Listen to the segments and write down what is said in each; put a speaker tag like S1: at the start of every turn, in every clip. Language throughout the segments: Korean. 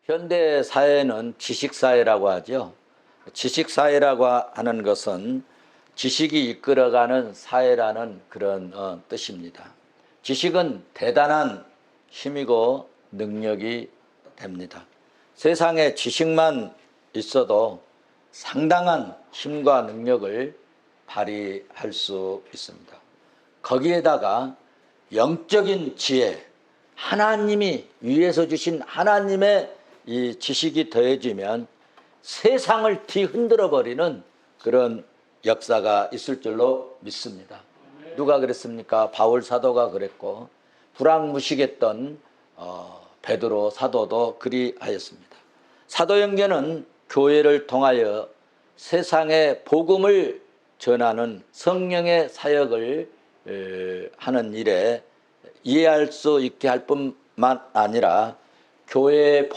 S1: 현대 사회는 지식사회라고 하죠. 지식사회라고 하는 것은 지식이 이끌어가는 사회라는 그런 뜻입니다. 지식은 대단한 힘이고 능력이 됩니다. 세상에 지식만 있어도 상당한 힘과 능력을 발휘할 수 있습니다. 거기에다가 영적인 지혜, 하나님이 위에서 주신 하나님의 이 지식이 더해지면 세상을 뒤흔들어 버리는 그런 역사가 있을 줄로 믿습니다. 누가 그랬습니까? 바울 사도가 그랬고 불황무식했던 베드로 사도도 그리하였습니다. 사도행전은 교회를 통하여 세상에 복음을 전하는 성령의 사역을 하는 일에 이해할 수 있게 할 뿐만 아니라 교회의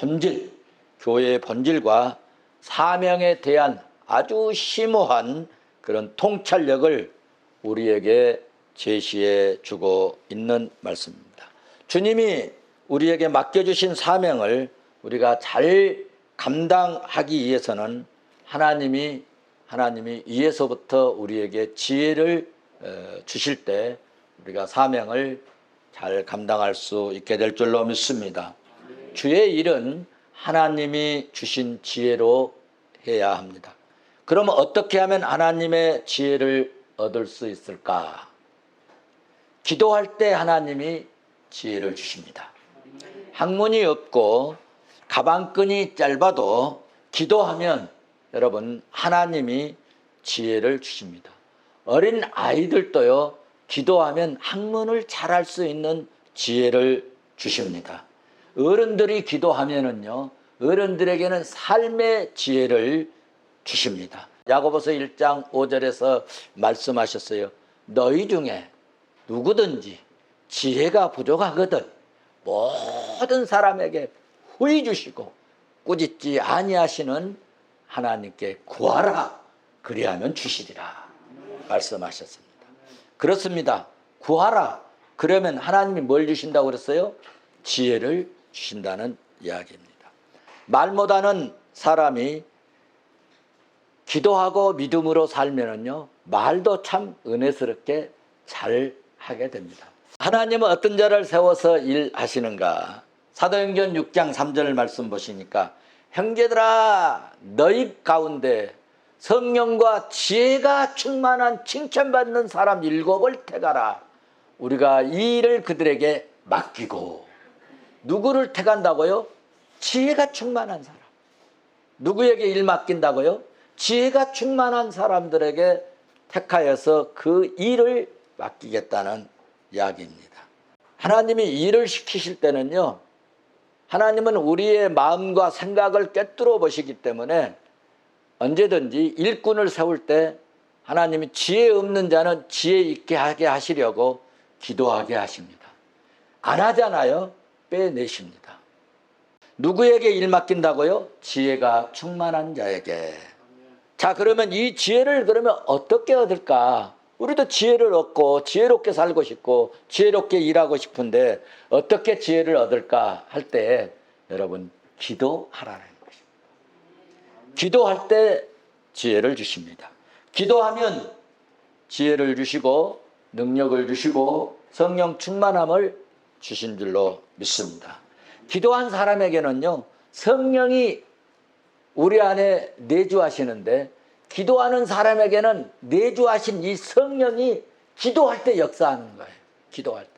S1: 본질과 사명에 대한 아주 심오한 그런 통찰력을 우리에게 제시해 주고 있는 말씀입니다. 주님이 우리에게 맡겨주신 사명을 우리가 잘 감당하기 위해서는 하나님이 위에서부터 우리에게 지혜를 주실 때 우리가 사명을 잘 감당할 수 있게 될 줄로 믿습니다. 주의 일은 하나님이 주신 지혜로 해야 합니다. 그러면 어떻게 하면 하나님의 지혜를 얻을 수 있을까? 기도할 때 하나님이 지혜를 주십니다. 학문이 없고 가방끈이 짧아도 기도하면 여러분 하나님이 지혜를 주십니다. 어린 아이들도요 기도하면 학문을 잘할 수 있는 지혜를 주십니다. 어른들이 기도하면은요 어른들에게는 삶의 지혜를 주십니다. 야고보서 1장 5절에서 말씀하셨어요. 너희 중에 누구든지 지혜가 부족하거든 모든 사람에게 후히 주시고 꾸짖지 아니하시는 하나님께 구하라 그리하면 주시리라 말씀하셨습니다. 그렇습니다. 구하라 그러면 하나님이 뭘 주신다고 그랬어요? 지혜를 주신다는 이야기입니다. 말 못하는 사람이 기도하고 믿음으로 살면은요 말도 참 은혜스럽게 잘 하게 됩니다. 하나님은 어떤 자를 세워서 일하시는가? 사도행전 6장 3절 말씀 보시니까 형제들아 너희 가운데 성령과 지혜가 충만한 칭찬받는 사람 7을 택하라. 우리가 이 일을 그들에게 맡기고. 누구를 택한다고요? 지혜가 충만한 사람. 누구에게 일 맡긴다고요? 지혜가 충만한 사람들에게 택하여서 그 일을 맡기겠다는 이야기입니다. 하나님이 일을 시키실 때는요 하나님은 우리의 마음과 생각을 꿰뚫어 보시기 때문에 언제든지 일꾼을 세울 때 하나님이 지혜 없는 자는 지혜 있게 하게 하시려고 기도하게 하십니다. 안 하잖아요. 빼내십니다. 누구에게 일 맡긴다고요? 지혜가 충만한 자에게. 자, 그러면 이 지혜를 그러면 어떻게 얻을까? 우리도 지혜를 얻고 지혜롭게 살고 싶고 지혜롭게 일하고 싶은데 어떻게 지혜를 얻을까 할 때 여러분 기도하라는 것입니다. 기도할 때 지혜를 주십니다. 기도하면 지혜를 주시고 능력을 주시고 성령 충만함을 주신 줄로 믿습니다. 기도한 사람에게는요 성령이 우리 안에 내주하시는데 기도하는 사람에게는 내주하신 이 성령이 기도할 때 역사하는 거예요. 기도할 때.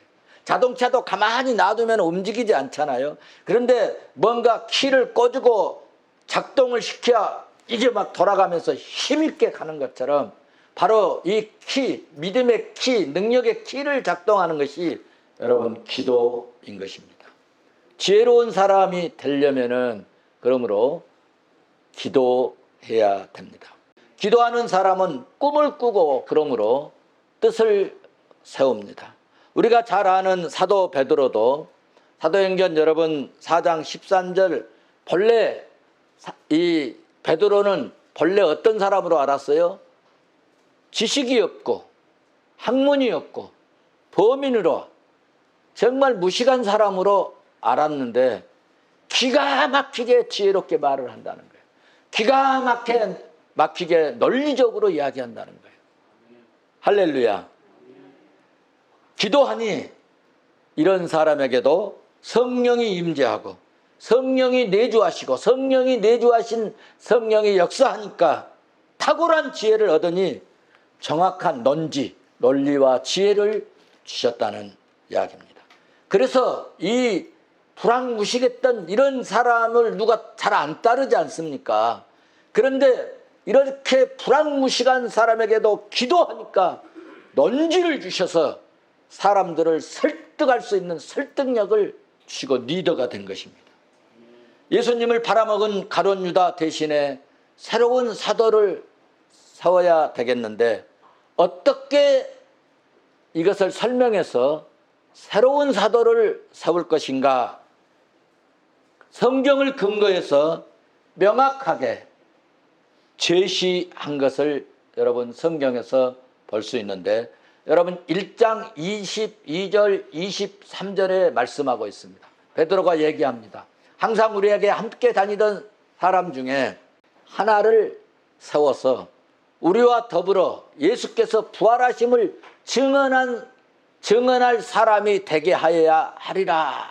S1: 자동차도 가만히 놔두면 움직이지 않잖아요. 그런데 뭔가 키를 꽂고 작동을 시켜야 이게 막 돌아가면서 힘있게 가는 것처럼 바로 이 키, 믿음의 키, 능력의 키를 작동하는 것이 여러분 기도인 것입니다. 지혜로운 사람이 되려면은 그러므로 기도해야 됩니다. 기도하는 사람은 꿈을 꾸고 그러므로 뜻을 세웁니다. 우리가 잘 아는 사도 베드로도 사도행전 여러분 4장 13절 본래 이 베드로는 본래 어떤 사람으로 알았어요? 지식이 없고 학문이 없고 범인으로 정말 무식한 사람으로 알았는데 기가 막히게 지혜롭게 말을 한다는 거예요. 기가 막히게 논리적으로 이야기한다는 거예요. 할렐루야. 기도하니 이런 사람에게도 성령이 임재하고 성령이 내주하시고 성령이 내주하신 성령이 역사하니까 탁월한 지혜를 얻으니 정확한 논리와 지혜를 주셨다는 이야기입니다. 그래서 이 불황무식했던 이런 사람을 누가 잘 안 따르지 않습니까? 그런데 이렇게 불황무식한 사람에게도 기도하니까 논지를 주셔서 사람들을 설득할 수 있는 설득력을 주시고 리더가 된 것입니다. 예수님을 팔아먹은 가룟 유다 대신에 새로운 사도를 세워야 되겠는데 어떻게 이것을 설명해서 새로운 사도를 세울 것인가? 성경을 근거해서 명확하게 제시한 것을 여러분 성경에서 볼 수 있는데 여러분 1장 22절 23절에 말씀하고 있습니다. 베드로가 얘기합니다. 항상 우리에게 함께 다니던 사람 중에 하나를 세워서 우리와 더불어 예수께서 부활하심을 증언할 사람이 되게 하여야 하리라.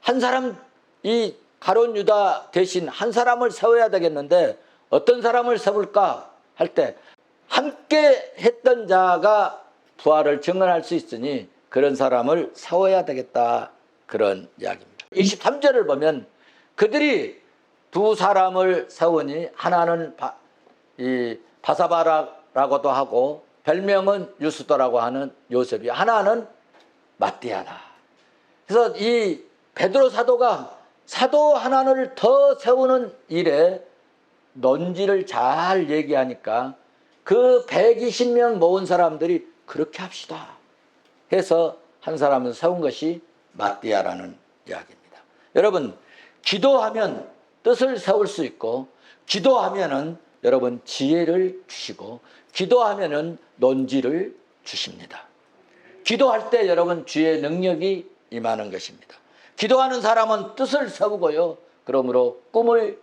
S1: 한 사람, 이 가룟 유다 대신 한 사람을 세워야 되겠는데 어떤 사람을 세울까 할 때 함께 했던 자가 부활을 증언할 수 있으니 그런 사람을 세워야 되겠다, 그런 이야기입니다. 23절을 보면 그들이 두 사람을 세우니 하나는 바사바라고도 하고 별명은 유스도라고 하는 요셉이, 하나는 마띠아다. 그래서 이 베드로 사도가 사도 하나를 더 세우는 일에 논지를 잘 얘기하니까 그 120명 모은 사람들이 그렇게 합시다 해서 한 사람을 세운 것이 마띠아라는 이야기입니다. 여러분, 기도하면 뜻을 세울 수 있고 기도하면은 여러분 지혜를 주시고 기도하면은 논지를 주십니다. 기도할 때 여러분 주의 능력이 임하는 것입니다. 기도하는 사람은 뜻을 세우고요. 그러므로 꿈을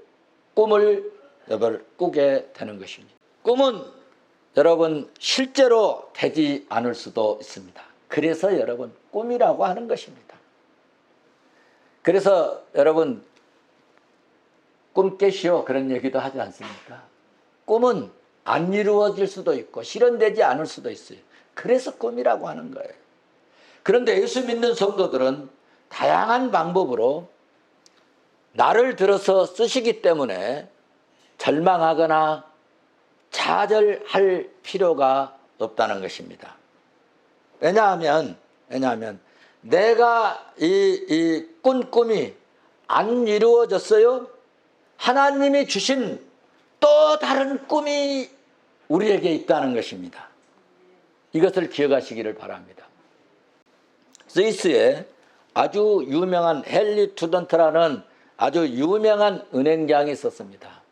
S1: 꾸게 되는 것입니다. 꿈은 여러분 실제로 되지 않을 수도 있습니다. 그래서 여러분 꿈이라고 하는 것입니다. 그래서 여러분 꿈 깨시오 그런 얘기도 하지 않습니까? 꿈은 안 이루어질 수도 있고 실현되지 않을 수도 있어요. 그래서 꿈이라고 하는 거예요. 그런데 예수 믿는 성도들은 다양한 방법으로 나를 들어서 쓰시기 때문에 절망하거나 좌절할 필요가 없다는 것입니다. 왜냐하면 내가 이 꾼 꿈이 안 이루어졌어요? 하나님이 주신 또 다른 꿈이 우리에게 있다는 것입니다. 이것을 기억하시기를 바랍니다. 스위스에 아주 유명한 헨리 투던트라는 아주 유명한 은행장이 있었습니다.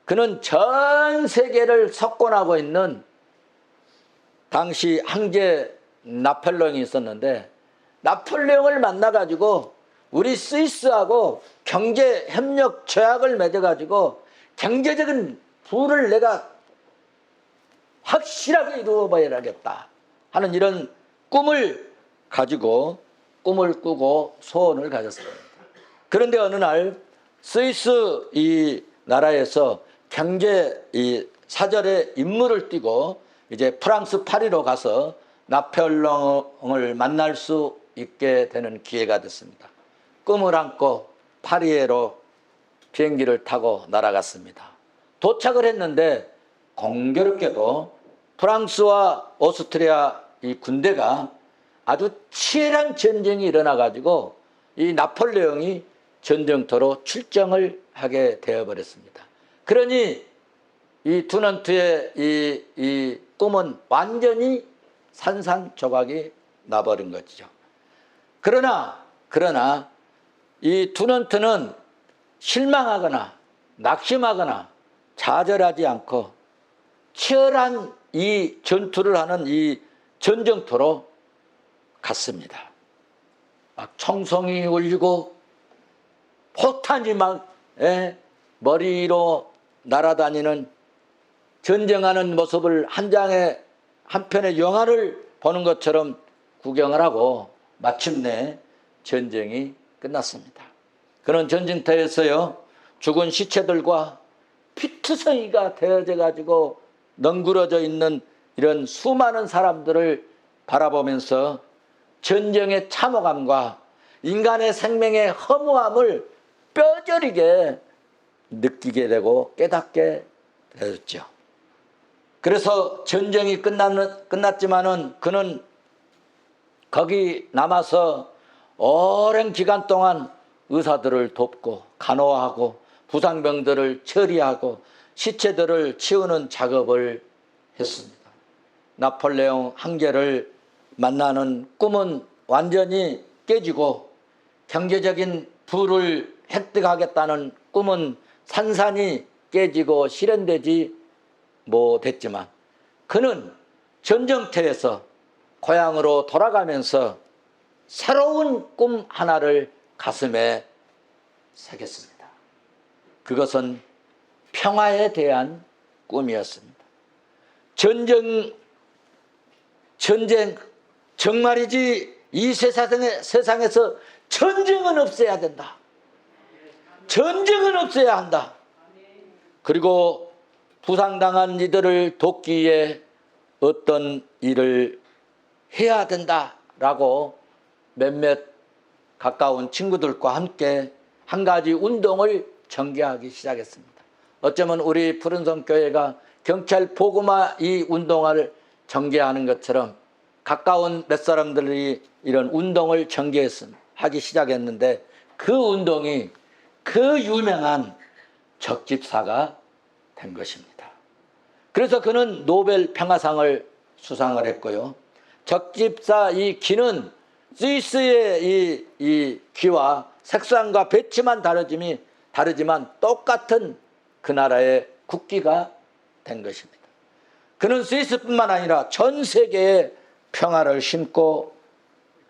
S1: 그는 전 세계를 석권하고 있는 당시 황제 나폴레옹이 있었는데 나폴레옹을 만나가지고 우리 스위스하고 경제협력 조약을 맺어가지고 경제적인 부를 내가 확실하게 이루어봐야겠다 하는 이런 꿈을 가지고 꿈을 꾸고 소원을 가졌습니다. 그런데 어느 날 스위스 이 나라에서 경제 이 사절에 임무를 띠고 이제 프랑스 파리로 가서 나폴레옹을 만날 수 있게 되는 기회가 됐습니다. 꿈을 안고 파리로 비행기를 타고 날아갔습니다. 도착을 했는데 공교롭게도 프랑스와 오스트리아 이 군대가 아주 치열한 전쟁이 일어나가지고 이 나폴레옹이 전쟁터로 출정을 하게 되어버렸습니다. 그러니 이 투넌트의 이 꿈은 완전히 산산조각이 나버린 것이죠. 그러나 이 투넌트는 실망하거나 낙심하거나 좌절하지 않고 치열한 이 전투를 하는 이 전쟁터로 갔습니다. 막 총성이 울리고 포탄이 막 머리로 날아다니는 전쟁하는 모습을 한 편의 영화를 보는 것처럼 구경을 하고 마침내 전쟁이 끝났습니다. 그런 전쟁터에서요, 죽은 시체들과 피투성이가 되어져 가지고 넝그러져 있는 이런 수많은 사람들을 바라보면서 전쟁의 참혹함과 인간의 생명의 허무함을 뼈저리게 느끼게 되고 깨닫게 되었죠. 그래서 전쟁이 끝났지만은 그는 거기 남아서 오랜 기간 동안 의사들을 돕고 간호하고 부상병들을 처리하고 시체들을 치우는 작업을 했습니다. 나폴레옹 황제를 만나는 꿈은 완전히 깨지고 경제적인 부를 획득하겠다는 꿈은 산산이 깨지고 실현되지 못했지만 그는 전쟁터에서 고향으로 돌아가면서 새로운 꿈 하나를 가슴에 새겼습니다. 그것은 평화에 대한 꿈이었습니다. 정말이지 이 세상에서 전쟁은 없어야 된다. 전쟁은 없어야 한다. 그리고 부상당한 이들을 돕기 위해 어떤 일을 해야 된다라고 몇몇 가까운 친구들과 함께 한 가지 운동을 전개하기 시작했습니다. 어쩌면 우리 푸른섬 교회가 경찰 보고마 이 운동을 전개하는 것처럼 가까운 몇 사람들이 이런 운동을 전개하기 시작했는데 그 운동이 그 유명한 적집사가 된 것입니다. 그래서 그는 노벨 평화상을 수상을 했고요. 적집사 이 귀는 스위스의 이 귀와 색상과 배치만 다르지만 똑같은 그 나라의 국기가 된 것입니다. 그는 스위스뿐만 아니라 전 세계에 평화를 심고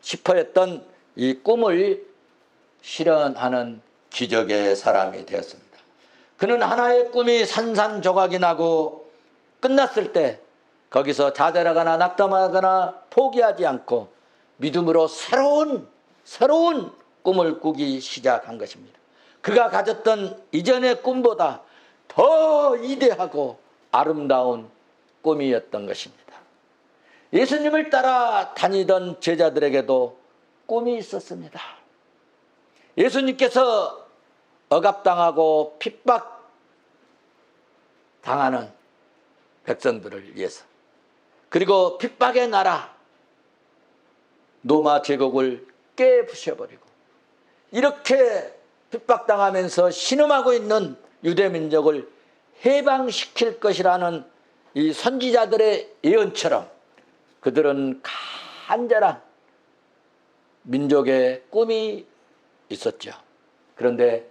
S1: 싶어 했던 이 꿈을 실현하는 기적의 사람이 되었습니다. 그는 하나의 꿈이 산산조각이 나고 끝났을 때 거기서 자살하거나 낙담하거나 포기하지 않고 믿음으로 새로운 꿈을 꾸기 시작한 것입니다. 그가 가졌던 이전의 꿈보다 더 이대하고 아름다운 꿈이었던 것입니다. 예수님을 따라 다니던 제자들에게도 꿈이 있었습니다. 예수님께서 억압당하고 핍박당하는 백성들을 위해서 그리고 핍박의 나라 로마 제국을 깨부셔버리고 이렇게 핍박당하면서 신음하고 있는 유대민족을 해방시킬 것이라는 이 선지자들의 예언처럼 그들은 간절한 민족의 꿈이 있었죠. 그런데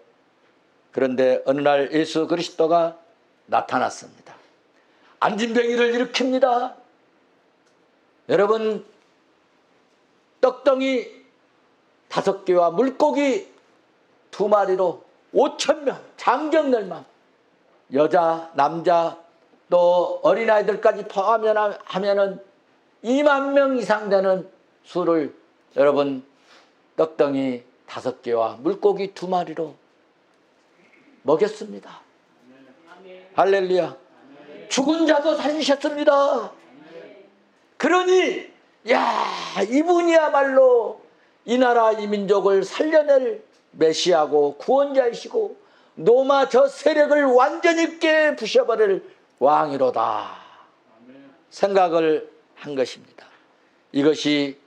S1: 어느 날 예수 그리스도가 나타났습니다. 안진뱅이를 일으킵니다. 여러분, 떡덩이 5개와 물고기 2마리로 5,000명, 장정열만, 여자, 남자, 또 어린아이들까지 포함하면은 2만 명 이상 되는 수를 여러분 떡덩이 5개와 물고기 2마리로 먹였습니다. 할렐루야. 죽은 자도 살리셨습니다. 그러니 이분이야말로 이 나라 이 민족을 살려낼 메시아고 구원자이시고 로마 저 세력을 완전히 깨부셔버릴 왕이로다 생각을 한 것입니다. 이것이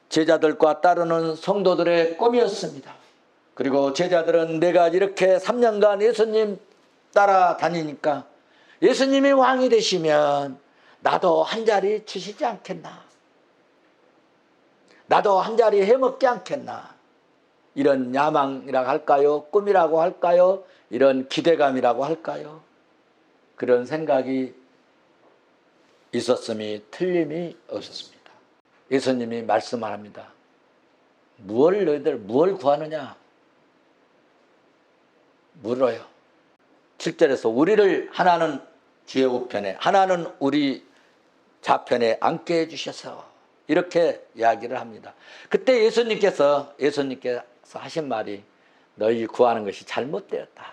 S1: 제자들과 따르는 성도들의 꿈이었습니다. 그리고 제자들은 내가 이렇게 3년간 예수님 따라다니니까 예수님이 왕이 되시면 나도 한 자리 주시지 않겠나? 나도 한 자리 해먹지 않겠나? 이런 야망이라고 할까요? 꿈이라고 할까요? 이런 기대감이라고 할까요? 그런 생각이 있었음이 틀림이 없었습니다. 예수님이 말씀을 합니다. 무엇을 구하느냐? 물어요. 7절에서 우리를 하나는 주의 우편에 하나는 우리 좌편에 앉게 해주셔서 이렇게 이야기를 합니다. 그때 예수님께서 하신 말이 너희 구하는 것이 잘못되었다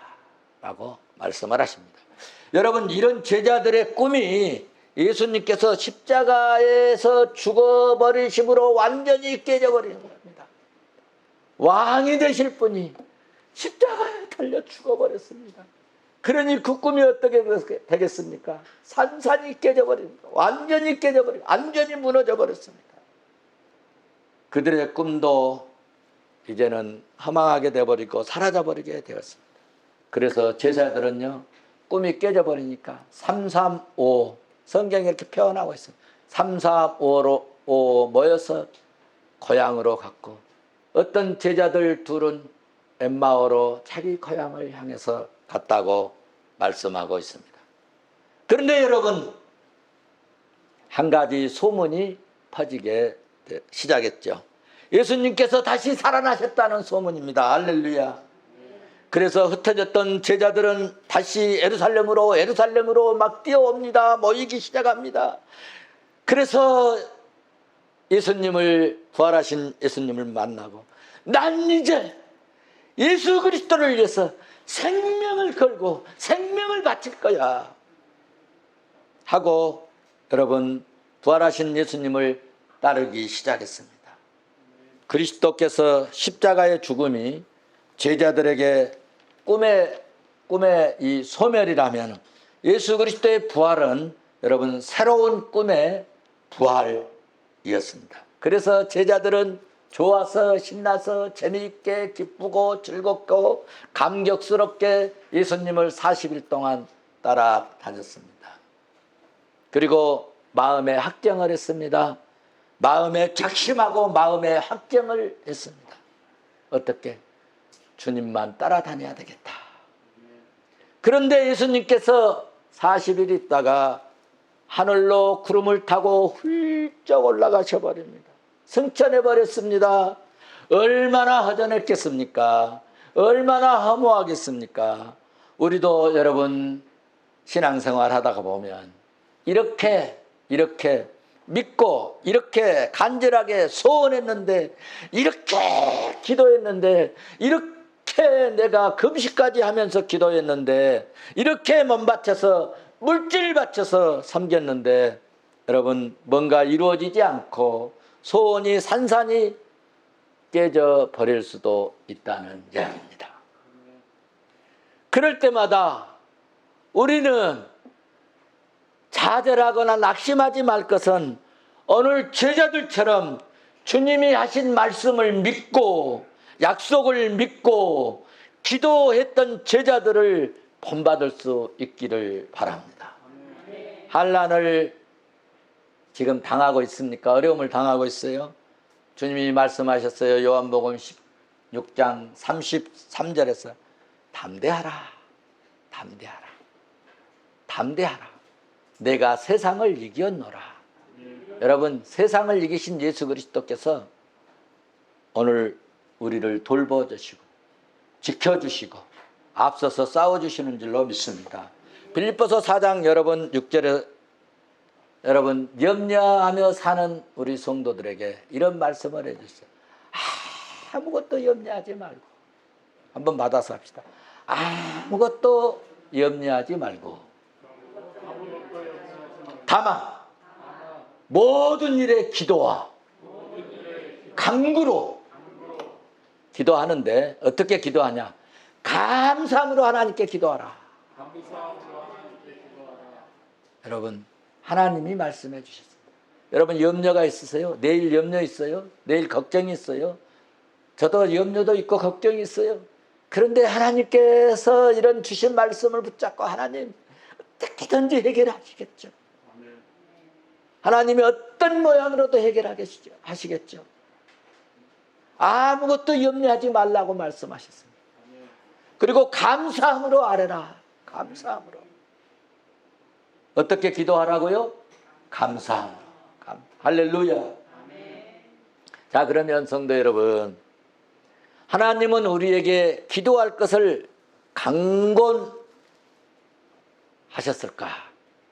S1: 라고 말씀을 하십니다. 여러분, 이런 제자들의 꿈이 예수님께서 십자가에서 죽어버리심으로 완전히 깨져버리는 겁니다. 왕이 되실 분이 십자가에 달려 죽어버렸습니다. 그러니 그 꿈이 어떻게 되겠습니까? 산산이 깨져버립니다. 완전히 깨져버리고 완전히 무너져 버렸습니다. 그들의 꿈도 이제는 허망하게 되어버리고 사라져버리게 되었습니다. 그래서 제자들은요, 꿈이 깨져버리니까 335 성경에 이렇게 표현하고 있습니다. 335로 모여서 고향으로 갔고, 어떤 제자들 둘은 엠마오로 자기 고향을 향해서 갔다고 말씀하고 있습니다. 그런데 여러분, 한 가지 소문이 퍼지게 시작했죠. 예수님께서 다시 살아나셨다는 소문입니다. 할렐루야. 그래서 흩어졌던 제자들은 다시 예루살렘으로 막 뛰어옵니다. 모이기 시작합니다. 그래서 부활하신 예수님을 만나고, 난 이제 예수 그리스도를 위해서 생명을 걸고 생명을 바칠 거야 하고, 여러분, 부활하신 예수님을 따르기 시작했습니다. 그리스도께서 십자가의 죽음이 제자들에게 꿈의 이 소멸이라면, 예수 그리스도의 부활은 여러분 새로운 꿈의 부활이었습니다. 그래서 제자들은 좋아서 신나서 재미있게 기쁘고 즐겁고 감격스럽게 예수님을 40일 동안 따라다녔습니다. 그리고 마음에 확정을 했습니다. 마음에 작심하고 마음에 확정을 했습니다. 어떻게? 주님만 따라다녀야 되겠다. 그런데 예수님께서 40일 있다가 하늘로 구름을 타고 훌쩍 올라가셔 버립니다. 승천해 버렸습니다. 얼마나 허전했겠습니까? 얼마나 허무하겠습니까? 우리도 여러분 신앙생활 하다가 보면 이렇게 믿고 이렇게 간절하게 소원했는데, 이렇게 기도했는데, 이렇게 내가 금식까지 하면서 기도했는데, 이렇게 몸 바쳐서 물질 바쳐서 섬겼는데, 여러분 뭔가 이루어지지 않고 소원이 산산이 깨져 버릴 수도 있다는 이야기입니다. 그럴 때마다 우리는 좌절하거나 낙심하지 말 것은, 오늘 제자들처럼 주님이 하신 말씀을 믿고 약속을 믿고 기도했던 제자들을 본받을 수 있기를 바랍니다. 환난을 지금 당하고 있습니까? 어려움을 당하고 있어요? 주님이 말씀하셨어요. 요한복음 16장 33절에서 담대하라. 내가 세상을 이겼노라. 여러분, 세상을 이기신 예수 그리스도께서 오늘 우리를 돌보주시고 지켜주시고 앞서서 싸워주시는 줄로 믿습니다. 빌립보서 4장 여러분 6절에 여러분 염려하며 사는 우리 성도들에게 이런 말씀을 해주세요. 아무것도 염려하지 말고, 한번 받아서 합시다. 아무것도 염려하지 말고 다만 모든 일에 기도와 간구로 기도하는데, 어떻게 기도하냐? 감사함으로 하나님께 기도하라. 여러분, 하나님이 말씀해 주셨습니다. 여러분 염려가 있으세요? 내일 염려 있어요? 내일 걱정이 있어요? 저도 염려도 있고 걱정이 있어요. 그런데 하나님께서 이런 주신 말씀을 붙잡고 하나님 어떻게든지 해결하시겠죠. 하나님이 어떤 모양으로도 해결하시겠죠. 아무것도 염려하지 말라고 말씀하셨습니다. 그리고 감사함으로 아뢰라. 감사함으로. 어떻게 기도하라고요? 감사함으로. 할렐루야. 자, 그러면 성도 여러분, 하나님은 우리에게 기도할 것을 강권하셨을까?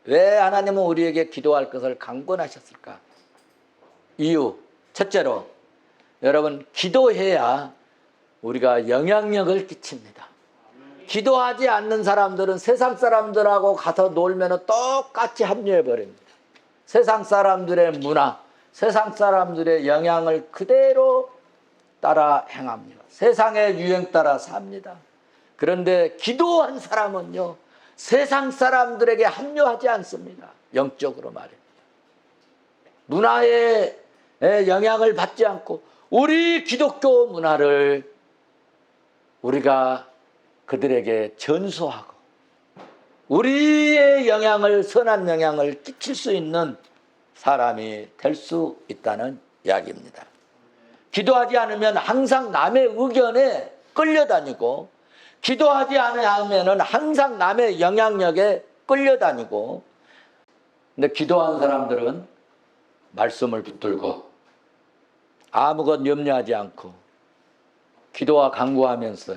S1: 왜 하나님은 우리에게 기도할 것을 강권하셨을까? 이유, 첫째로 여러분, 기도해야 우리가 영향력을 끼칩니다. 기도하지 않는 사람들은 세상 사람들하고 가서 놀면 똑같이 합류해버립니다. 세상 사람들의 문화, 세상 사람들의 영향을 그대로 따라 행합니다. 세상의 유행 따라 삽니다. 그런데 기도한 사람은요, 세상 사람들에게 합류하지 않습니다. 영적으로 말입니다. 문화의 영향을 받지 않고 우리 기독교 문화를 우리가 그들에게 전수하고 우리의 영향을, 선한 영향을 끼칠 수 있는 사람이 될 수 있다는 이야기입니다. 기도하지 않으면 항상 남의 의견에 끌려다니고, 기도하지 않으면 항상 남의 영향력에 끌려다니고, 근데 기도한 사람들은 말씀을 붙들고 아무것 염려하지 않고 기도와 간구하면서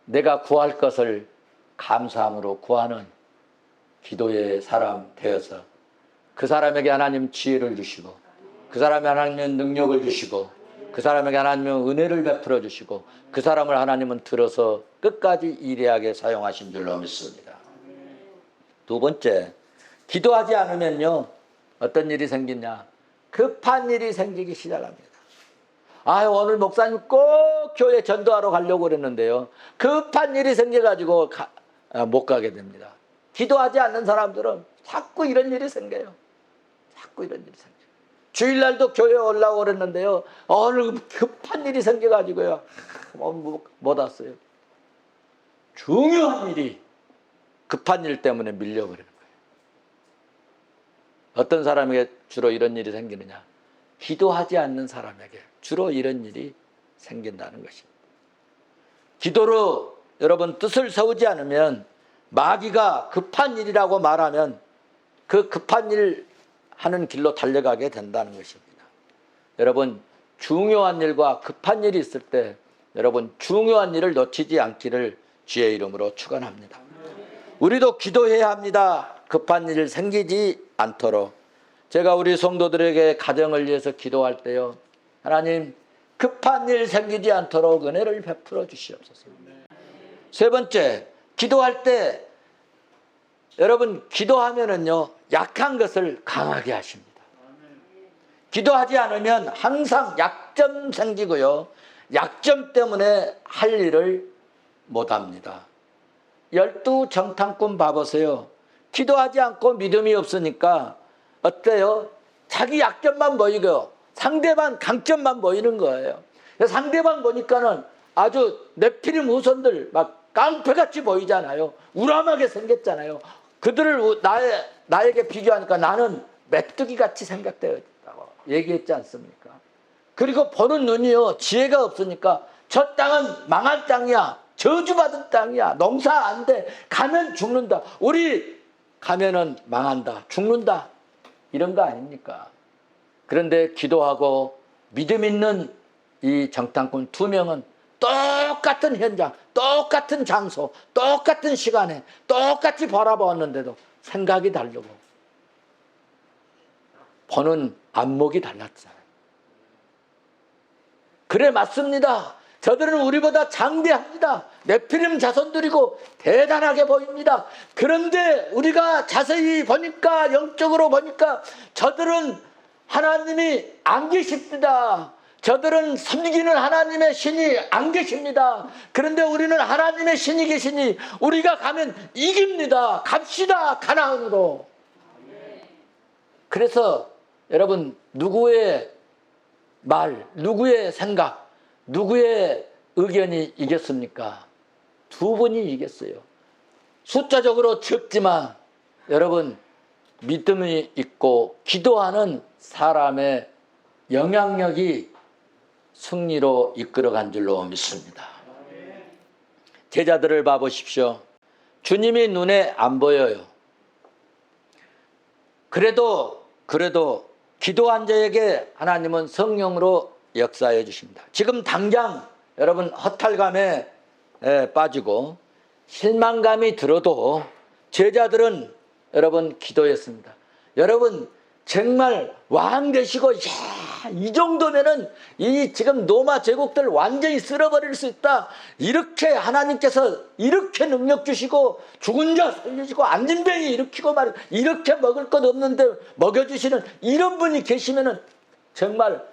S1: 내가 구할 것을 감사함으로 구하는 기도의 사람 되어서 그 사람에게 하나님 지혜를 주시고, 그 사람에게 하나님은 능력을 주시고, 그 사람에게 하나님은 은혜를 베풀어 주시고, 그 사람을 하나님은 들어서 끝까지 일하게 사용하신 줄로 믿습니다. 두 번째, 기도하지 않으면요 어떤 일이 생기냐? 급한 일이 생기기 시작합니다. 오늘 목사님 꼭 교회 전도하러 가려고 그랬는데요, 급한 일이 생겨가지고 못 가게 됩니다. 기도하지 않는 사람들은 자꾸 이런 일이 생겨요. 자꾸 이런 일이 생겨요. 주일날도 교회에 올라오고 그랬는데요, 오늘 급한 일이 생겨가지고요 못 왔어요. 중요한 일이 급한 일 때문에 밀려버리는 거예요. 어떤 사람에게 주로 이런 일이 생기느냐? 기도하지 않는 사람에게 주로 이런 일이 생긴다는 것입니다. 기도로 여러분 뜻을 세우지 않으면 마귀가 급한 일이라고 말하면 그 급한 일 하는 길로 달려가게 된다는 것입니다. 여러분, 중요한 일과 급한 일이 있을 때 여러분 중요한 일을 놓치지 않기를 주의 이름으로 축원합니다. 우리도 기도해야 합니다. 급한 일 생기지 않도록. 제가 우리 성도들에게 가정을 위해서 기도할 때요, 하나님 급한 일 생기지 않도록 은혜를 베풀어 주시옵소서. 세 번째, 기도할 때 여러분 기도하면은요 약한 것을 강하게 하십니다. 기도하지 않으면 항상 약점 생기고요, 약점 때문에 할 일을 못합니다. 12정탐꾼 봐보세요. 기도하지 않고 믿음이 없으니까 어때요? 자기 약점만 보이고 상대방 강점만 보이는 거예요. 상대방 보니까는 아주 네피림 후손들 막 깡패같이 보이잖아요. 우람하게 생겼잖아요. 그들을 나에게 비교하니까 나는 메뚜기같이 생각되었다고 얘기했지 않습니까? 그리고 보는 눈이요, 지혜가 없으니까 저 땅은 망할 땅이야, 저주받은 땅이야, 농사 안 돼, 가면 죽는다, 우리 가면은 망한다, 죽는다, 이런 거 아닙니까? 그런데 기도하고 믿음 있는 이 정탐꾼 2명은 똑같은 현장, 똑같은 장소, 똑같은 시간에 똑같이 바라보았는데도 생각이 다르고 보는 안목이 달랐잖아요. 그래, 맞습니다. 저들은 우리보다 장대합니다. 네피림 자손들이고 대단하게 보입니다. 그런데 우리가 자세히 보니까, 영적으로 보니까 저들은 하나님이 안 계십니다. 저들은 섬기는 하나님의 신이 안 계십니다. 그런데 우리는 하나님의 신이 계시니 우리가 가면 이깁니다. 갑시다, 가나안으로. 그래서 여러분, 누구의 말, 누구의 생각, 누구의 의견이 이겼습니까? 2분이 이겼어요. 숫자적으로 적지만 여러분, 믿음이 있고 기도하는 사람의 영향력이 승리로 이끌어간 줄로 믿습니다. 제자들을 봐보십시오. 주님이 눈에 안 보여요. 그래도 기도한 자에게 하나님은 성령으로 역사해 주십니다. 지금 당장 여러분 허탈감에 빠지고 실망감이 들어도 제자들은 여러분 기도했습니다. 여러분 정말 왕 되시고 이 정도면은 이 지금 로마 제국들 완전히 쓸어버릴 수 있다. 이렇게 하나님께서 이렇게 능력 주시고 죽은 자 살리시고 안진병이 일으키고 말 이렇게 먹을 것 없는데 먹여주시는 이런 분이 계시면은 정말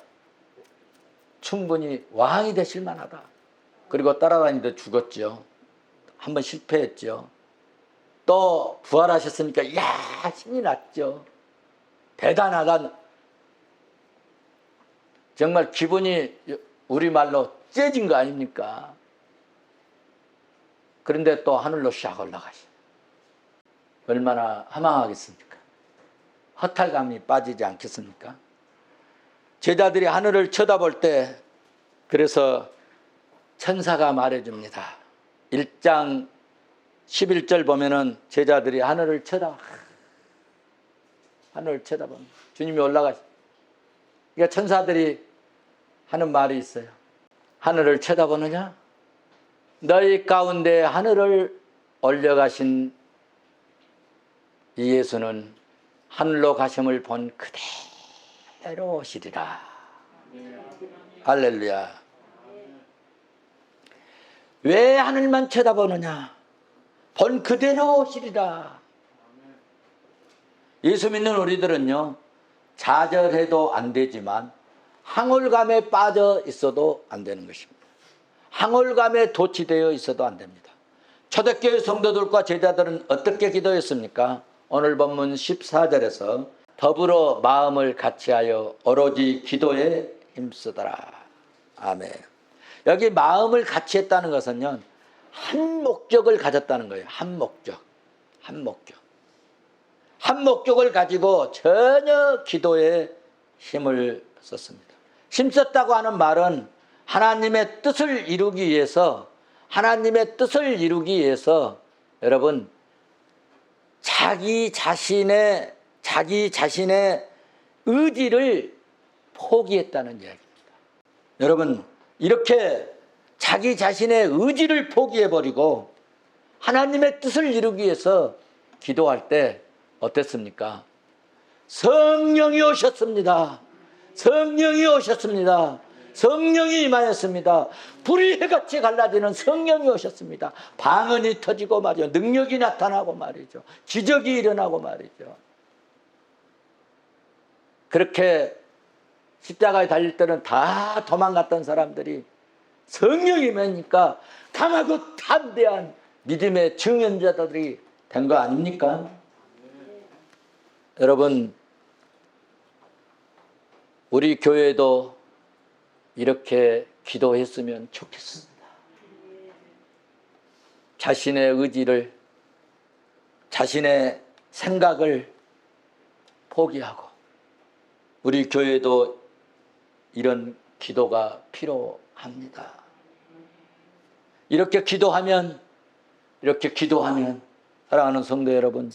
S1: 충분히 왕이 되실 만하다. 그리고 따라다니듯 죽었죠. 한번 실패했죠. 또 부활하셨으니까 이야 신이 났죠. 대단하다. 정말 기분이 우리말로 째진 거 아닙니까? 그런데 또 하늘로 샥 올라가시. 얼마나 허망하겠습니까? 허탈감이 빠지지 않겠습니까? 제자들이 하늘을 쳐다볼 때 그래서 천사가 말해줍니다. 1장 11절 보면은 제자들이 하늘을 쳐다보면 주님이 올라가시. 그러니까 천사들이 하는 말이 있어요. 하늘을 쳐다보느냐? 너희 가운데 하늘을 올려가신 이 예수는 하늘로 가심을 본 그대로 오시리라. 할렐루야. 왜 하늘만 쳐다보느냐? 본 그대로 오시리라. 예수 믿는 우리들은요, 좌절해도 안 되지만 항울감에 빠져 있어도 안 되는 것입니다. 항울감에 도취되어 있어도 안 됩니다. 초대교회 성도들과 제자들은 어떻게 기도했습니까? 오늘 본문 14절에서 더불어 마음을 같이하여 오로지 기도에 힘쓰더라. 아멘. 여기 마음을 같이 했다는 것은요, 한 목적을 가졌다는 거예요. 한 목적. 한 목적을 가지고 전혀 기도에 힘을 썼습니다. 힘썼다고 하는 말은 하나님의 뜻을 이루기 위해서 여러분 자기 자신의 의지를 포기했다는 이야기입니다. 여러분 이렇게 자기 자신의 의지를 포기해버리고 하나님의 뜻을 이루기 위해서 기도할 때 어땠습니까? 성령이 오셨습니다. 성령이 임하였습니다. 불이 해같이 갈라지는 성령이 오셨습니다. 방언이 터지고 말이죠. 능력이 나타나고 말이죠. 기적이 일어나고 말이죠. 그렇게 십자가에 달릴 때는 다 도망갔던 사람들이 성령이 임하니까 강하고 담대한 믿음의 증언자들이 된 거 아닙니까? 여러분 우리 교회도 이렇게 기도했으면 좋겠습니다. 자신의 의지를, 자신의 생각을 포기하고 우리 교회도 이런 기도가 필요합니다. 이렇게 기도하면 사랑하는 성도 여러분,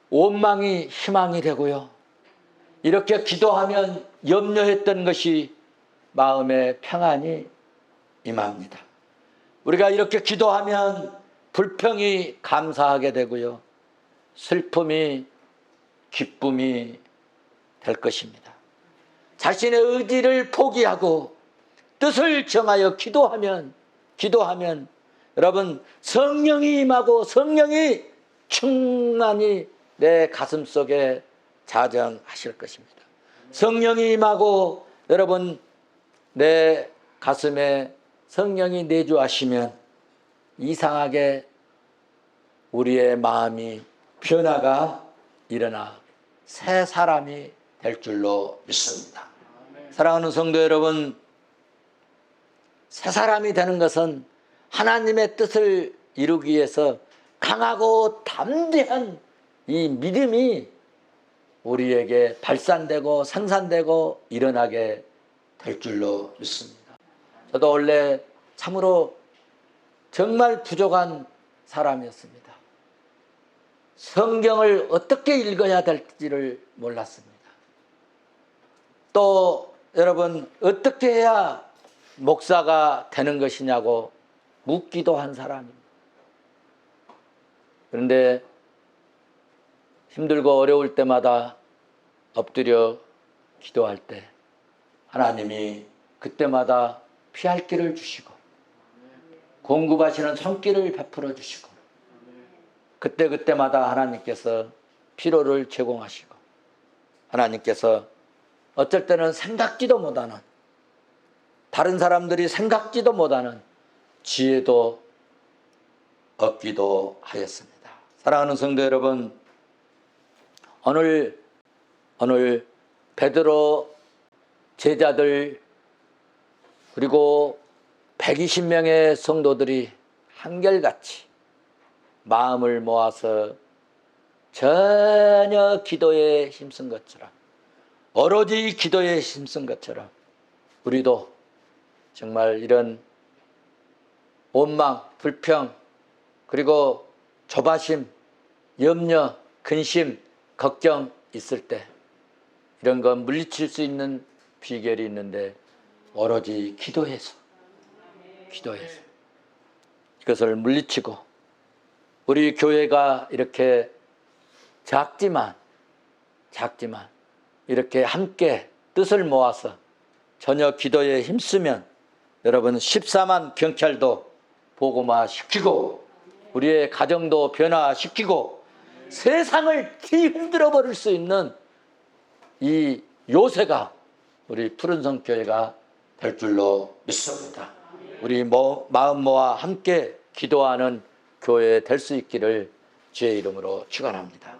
S1: 원망이 희망이 되고요. 이렇게 기도하면 염려했던 것이 마음의 평안이 임합니다. 우리가 이렇게 기도하면 불평이 감사하게 되고요. 슬픔이 기쁨이 될 것입니다. 자신의 의지를 포기하고 뜻을 정하여 기도하면 여러분 성령이 임하고 성령이 충만히 내 가슴 속에 자정하실 것입니다. 성령이 임하고 여러분 내 가슴에 성령이 내주하시면 이상하게 우리의 마음이 변화가 일어나 새 사람이 될 줄로 믿습니다. 사랑하는 성도 여러분, 새 사람이 되는 것은 하나님의 뜻을 이루기 위해서 강하고 담대한 이 믿음이 우리에게 발산되고 생산되고 일어나게 될 줄로 믿습니다. 저도 원래 참으로 정말 부족한 사람이었습니다. 성경을 어떻게 읽어야 될지를 몰랐습니다. 또 여러분 어떻게 해야 목사가 되는 것이냐고 묻기도 한 사람입니다. 그런데 힘들고 어려울 때마다 엎드려 기도할 때 하나님이 그때마다 피할 길을 주시고 공급하시는 손길을 베풀어 주시고 그때마다 하나님께서 필요를 제공하시고 하나님께서 어쩔 때는 생각지도 못하는 다른 사람들이 생각지도 못하는 지혜도 얻기도 하였습니다. 사랑하는 성도 여러분, 오늘 베드로 제자들 그리고 120명의 성도들이 한결같이 마음을 모아서 전혀 기도에 힘쓴 것처럼 오로지 기도에 힘쓴 것처럼 우리도 정말 이런 원망, 불평 그리고 조바심, 염려, 근심, 걱정 있을 때 이런 거 물리칠 수 있는 비결이 있는데 오로지 기도해서 이것을 물리치고 우리 교회가 이렇게 작지만 이렇게 함께 뜻을 모아서 전혀 기도에 힘쓰면 여러분 14만 경찰도 복음화시키고 우리의 가정도 변화시키고 세상을 뒤흔들어 버릴 수 있는 이 요새가 우리 푸른성 교회가 될 줄로 믿습니다. 우리 마음 모아 함께 기도하는 교회 될 수 있기를 주의 이름으로 축원합니다.